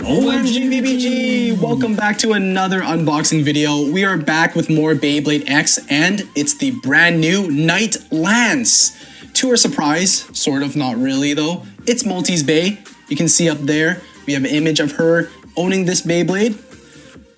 OMG BBG! Welcome back to another unboxing video. We are back with more Beyblade X, and it's the brand new KnightLance. To our surprise, sort of, not really though, it's Maltese Bay. You can see up there, we have an image of her owning this Beyblade.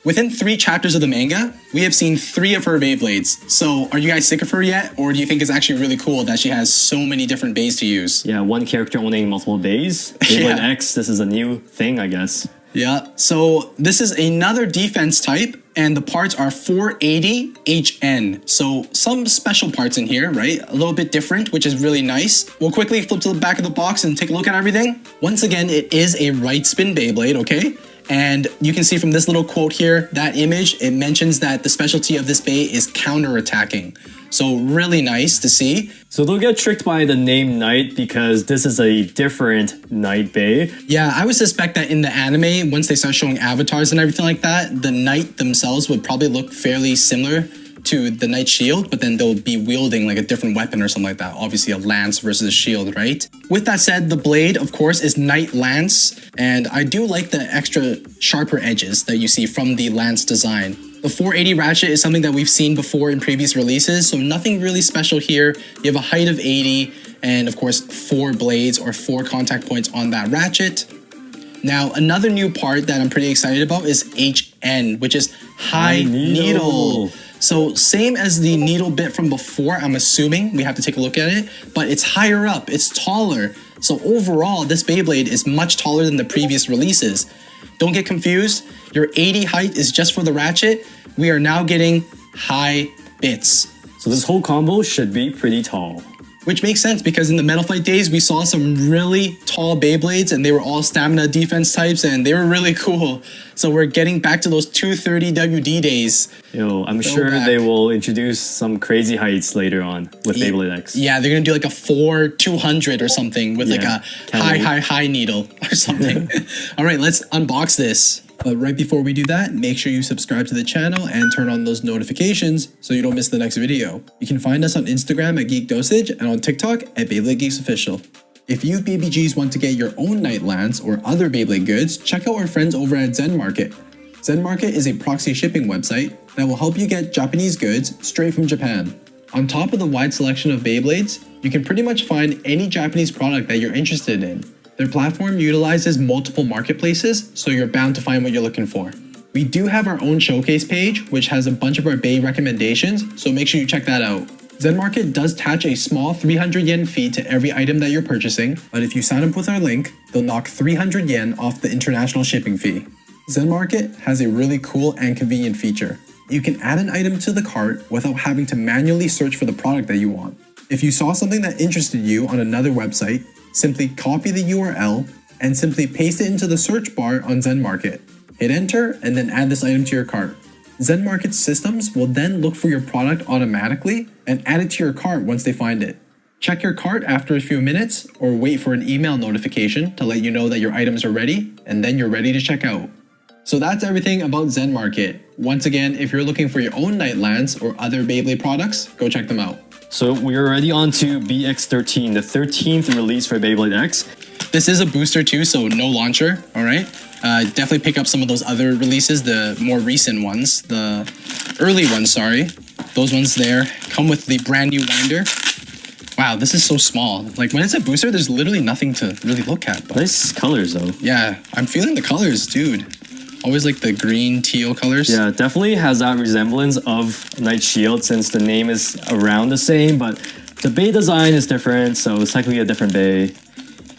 Within 3 chapters of the manga, we have seen 3 of her Beyblades. So, are you guys sick of her yet? Or do you think it's actually really cool that she has so many different bays to use? Yeah, one character owning multiple bays. Beyblade X, this is a new thing, I guess. Yeah, so this is another defense type, and the parts are 480 HN. So some special parts in here, right? A little bit different, which is really nice. We'll quickly flip to the back of the box and take a look at everything. Once again, it is a right spin Beyblade, okay? And you can see from this little quote here, that image, it mentions that the specialty of this bay is counter-attacking. So really nice to see. So don't get tricked by the name Knight because this is a different Knight bay. Yeah, I would suspect that in the anime, once they start showing avatars and everything like that, the Knight themselves would probably look fairly similar to the Knight shield, but then they'll be wielding like a different weapon or something like that. Obviously a lance versus a shield, right? With that said, the blade, of course, is KnightLance, and I do like the extra sharper edges that you see from the lance design. The 480 ratchet is something that we've seen before in previous releases, so nothing really special here. You have a height of 80, and of course 4 blades or 4 contact points on that ratchet. Now, another new part that I'm pretty excited about is HN, which is High Needle. So same as the needle bit from before, I'm assuming. We have to take a look at it, but it's higher up, it's taller. So overall, this Beyblade is much taller than the previous releases. Don't get confused, your 80 height is just for the ratchet. We are now getting high bits. So this whole combo should be pretty tall. Which makes sense because in the Metal Fight days, we saw some really tall Beyblades and they were all stamina defense types and they were really cool. So we're getting back to those 230 WD days. Yo, I'm sure they will introduce some crazy heights later on with Beyblade X. Yeah, they're gonna do like a 4-200 or something with like a high needle or something. All right, let's unbox this. But right before we do that, make sure you subscribe to the channel and turn on those notifications so you don't miss the next video. You can find us on Instagram at Geek Dosage and on TikTok at Beyblade Geeks Official. If you BBGs want to get your own KnightLance or other Beyblade goods, check out our friends over at Zen Market. Zen Market is a proxy shipping website that will help you get Japanese goods straight from Japan. On top of the wide selection of Beyblades, you can pretty much find any Japanese product that you're interested in. Their platform utilizes multiple marketplaces, so you're bound to find what you're looking for. We do have our own showcase page, which has a bunch of our Bay recommendations, so make sure you check that out. Zen Market does attach a small 300 yen fee to every item that you're purchasing, but if you sign up with our link, they'll knock 300 yen off the international shipping fee. Zen Market has a really cool and convenient feature. You can add an item to the cart without having to manually search for the product that you want. If you saw something that interested you on another website, simply copy the URL and simply paste it into the search bar on Zen Market. Hit enter and then add this item to your cart. Zen Market systems will then look for your product automatically and add it to your cart once they find it. Check your cart after a few minutes or wait for an email notification to let you know that your items are ready and then you're ready to check out. So that's everything about Zen Market. Once again, if you're looking for your own KnightLance or other Beyblade products, go check them out. So we're already on to BX13, the 13th release for Beyblade X. This is a booster too, so no launcher, all right? Definitely pick up some of those other releases, the more recent ones, the early ones, sorry. Those ones there come with the brand new winder. Wow, this is so small. Like when it's a booster, there's literally nothing to really look at. But nice colors though. Yeah, I'm feeling the colors, dude. Always like the green teal colors. Yeah, definitely has that resemblance of Knight Shield since the name is around the same, but the bay design is different, so it's likely a different bay.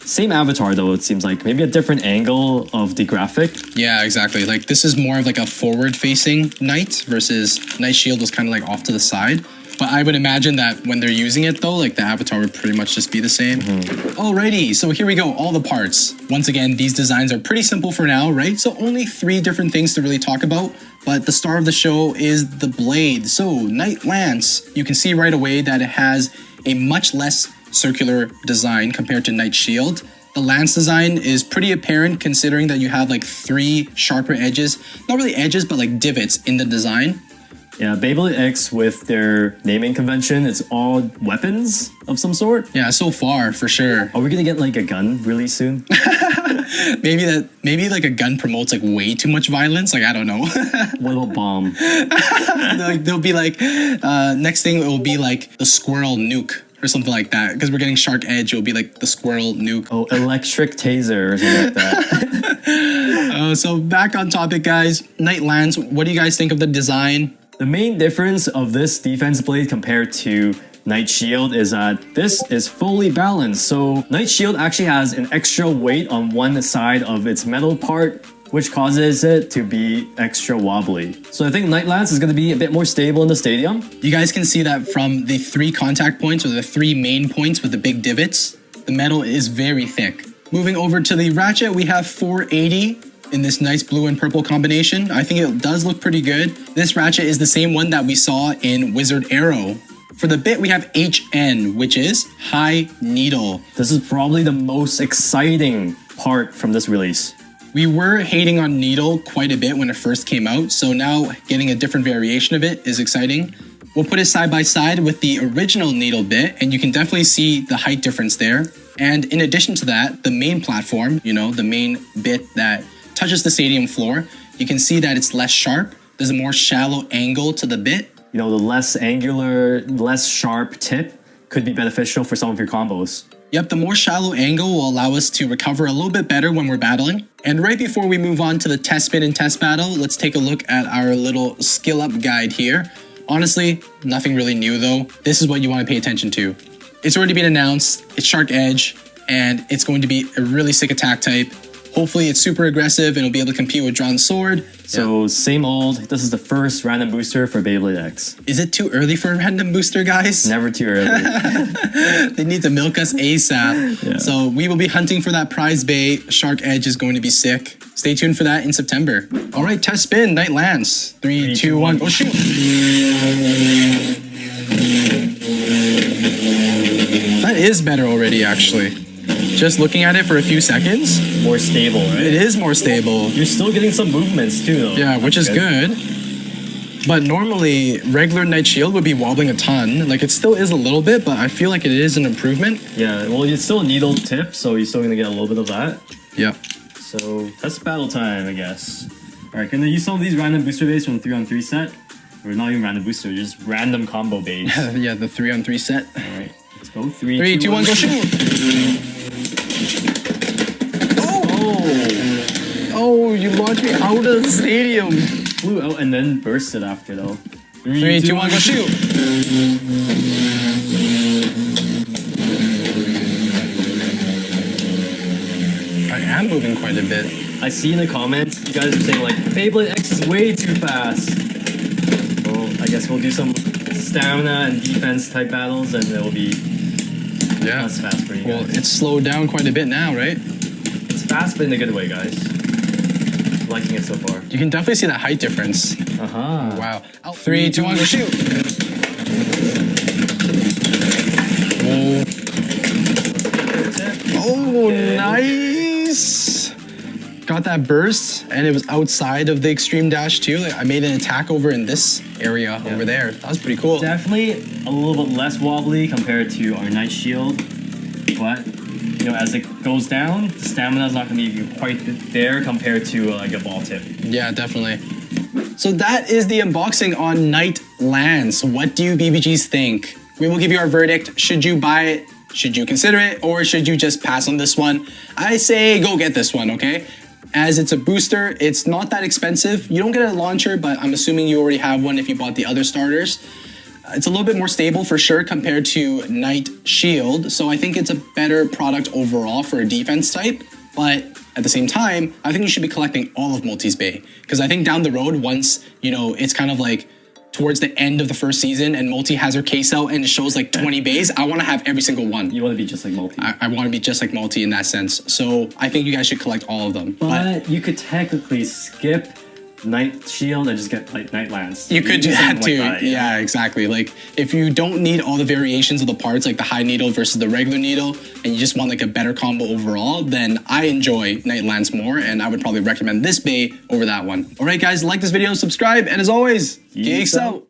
Same avatar though, it seems like. Maybe a different angle of the graphic. Yeah, exactly. Like this is more of like a forward-facing Knight versus Knight Shield was kind of like off to the side. But I would imagine that when they're using it though, like the avatar would pretty much just be the same. Alrighty, so here we go, all the parts. Once again, these designs are pretty simple for now, right? So only 3 different things to really talk about, but the star of the show is the blade. So KnightLance, you can see right away that it has a much less circular design compared to Knight Shield. The lance design is pretty apparent considering that you have like 3 sharper edges, not really edges, but like divots in the design. Yeah, Beyblade X with their naming convention, it's all weapons of some sort. Yeah, so far for sure. Are we gonna get like a gun really soon? maybe like a gun promotes like way too much violence. Like I don't know. What about bomb? Like they'll be like next thing it will be like the squirrel nuke or something like that, because we're getting Shark Edge. It'll be like the squirrel nuke. Oh, electric taser or something like that. So back on topic, guys. KnightLance, what do you guys think of the design? The main difference of this defense blade compared to Knight Shield is that this is fully balanced. So Knight Shield actually has an extra weight on one side of its metal part, which causes it to be extra wobbly. So I think KnightLance is going to be a bit more stable in the stadium. You guys can see that from the 3 contact points, or the 3 main points with the big divots. The metal is very thick. Moving over to the ratchet, we have 480 in this nice blue and purple combination. I think it does look pretty good. This ratchet is the same one that we saw in Wizard Arrow. For the bit, we have HN, which is high needle. This is probably the most exciting part from this release. We were hating on needle quite a bit when it first came out, so now getting a different variation of it is exciting. We'll put it side by side with the original needle bit, and you can definitely see the height difference there. And in addition to that, the main platform, you know, the main bit that touches the stadium floor, you can see that it's less sharp. There's a more shallow angle to the bit. You know, the less angular, less sharp tip could be beneficial for some of your combos. Yep, the more shallow angle will allow us to recover a little bit better when we're battling. And right before we move on to the test spin and test battle, let's take a look at our little skill up guide here. Honestly, nothing really new though. This is what you want to pay attention to. It's already been announced, it's Shark Edge, and it's going to be a really sick attack type. Hopefully it's super aggressive and it'll be able to compete with Drawn Sword. So same old, this is the first random booster for Beyblade X. Is it too early for a random booster, guys? Never too early. They need to milk us ASAP. Yeah. So we will be hunting for that prize bay. Shark Edge is going to be sick. Stay tuned for that in September. All right, test spin, KnightLance. 3, 2, 1, go shoot. That is better already, actually. Just looking at it for a few seconds. More stable, right? It is more stable. You're still getting some movements too, though. Yeah, which is good. But normally, regular Knight Shield would be wobbling a ton. Like, it still is a little bit, but I feel like it is an improvement. Yeah, well, it's still a needle tip, so you're still gonna get a little bit of that. Yep. So, that's battle time, I guess. Alright, gonna use some of these random booster bays from the 3-on-3 set. Or not even random booster, just random combo bays. Yeah, the 3-on-3 set. Alright, let's go. 3, 3, 2, 1, go shoot! Oh, you launched me out of the stadium. Flew out and then bursted after, though. 3, 2, 1, go shoot! I am moving quite a bit. I see in the comments, you guys are saying like, Beyblade X is way too fast. Well, I guess we'll do some stamina and defense type battles and it will be less fast for you guys. Well, it's slowed down quite a bit now, right? It's fast, but in a good way, guys. Liking it so far. You can definitely see that height difference. Uh-huh. Wow. 3, 2, 1, go shoot! Oh, nice! Got that burst, and it was outside of the extreme dash too. Like, I made an attack over in this area over there. That was pretty cool. Definitely a little bit less wobbly compared to our Knight Shield, but you know, as it goes down, the stamina is not going to be quite there compared to like a ball tip. Yeah, definitely. So that is the unboxing on KnightLance. What do you BBGs think? We will give you our verdict. Should you buy it? Should you consider it? Or should you just pass on this one? I say go get this one, okay? As it's a booster, it's not that expensive. You don't get a launcher, but I'm assuming you already have one if you bought the other starters. It's a little bit more stable for sure compared to Knight Shield, so I think it's a better product overall for a defense type, but at the same time, I think you should be collecting all of Multi's Bay, because I think down the road, once, you know, it's kind of like towards the end of the first season and Multi has her case out and it shows like 20 bays, I want to have every single one. You want to be just like Multi. I want to be just like Multi in that sense, so I think you guys should collect all of them. But you could technically skip Knight Shield and just get like KnightLance. You could do that too. Like that, yeah, exactly. Like if you don't need all the variations of the parts, like the high needle versus the regular needle, and you just want like a better combo overall, then I enjoy KnightLance more, and I would probably recommend this bay over that one. All right, guys, like this video, subscribe, and as always, geeks out.